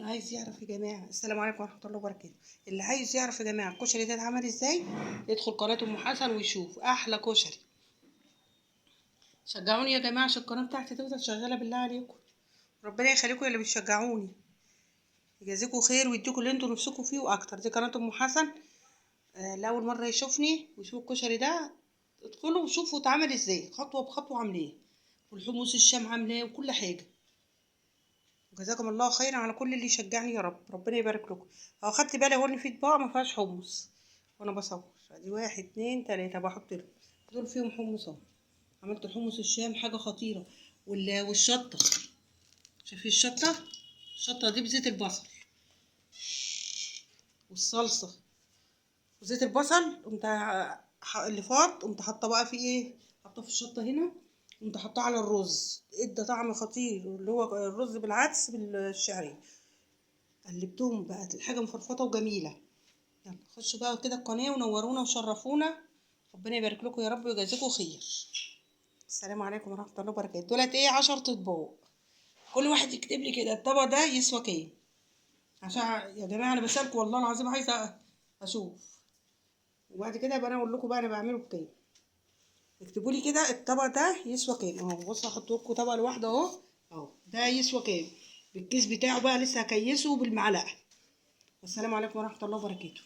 عايز يعرف يا جماعة، السلام عليكم ورحمة الله وبركاته. اللي عايز يعرف يا جماعة الكشري ده اتعمل ازاي يدخل قناة ام حسن ويشوف احلى كشري. شجعوني يا جماعة عشان القناة بتاعتي تفضل شغالة بالله عليكم. ربنا يخليكم اللي بتشجعوني، يجازيكم خير ويديكم اللي انتوا نفسكم فيه واكتر. دي قناة ام حسن. لأول مرة يشوفني ويشوف الكشري ده ادخلوا وشوفوا اتعمل ازاي خطوة بخطوة عاملاه، والحمص الشام عاملاه وكل حاجة. جزاكم الله خيرا على كل اللي يشجعني يا رب، ربنا يبارك لكم. اه خدت بالي اهو ان في طباق ما فيهاش حمص وانا بصور. ادي 1 2 3 بحط لهم دول فيهم حمص اهو. عملت الحمص الشام حاجه خطيره. والشطه، شايفين الشطه؟ الشطه دي بزيت البصل والصلصه وزيت البصل. قمت اللي فاض قمت حاطه بقى في ايه، حاطه في الشطه هنا. قمت حاطاه على الرز، ادى طعم خطير اللي هو الرز بالعدس بالشعريه. قلبتهم بقت الحاجه مفرفطه وجميله. يلا خشوا بقى كده القناه ونورونا وشرفونا. ربنا يبارك لكم يا رب ويجازيكم خير. السلام عليكم ورحمه الله وبركاته. دولت ايه 10 اطباق، كل واحد يكتب لي كده الطبق ده يسوى كام، عشان يا جماعه انا بسالكم والله العظيم عايزه اشوف. وبعد كده يبقى انا اقول لكم بقى انا بعمله بكام. اكتبوا لي كده الطبق ده يسوى كام اهو. بصوا هحط لكم طبق لوحده اهو. اهو ده يسوى كام بالكيس بتاعه بقى، لسه هكيسه بالمعلقه. والسلام عليكم ورحمه الله وبركاته.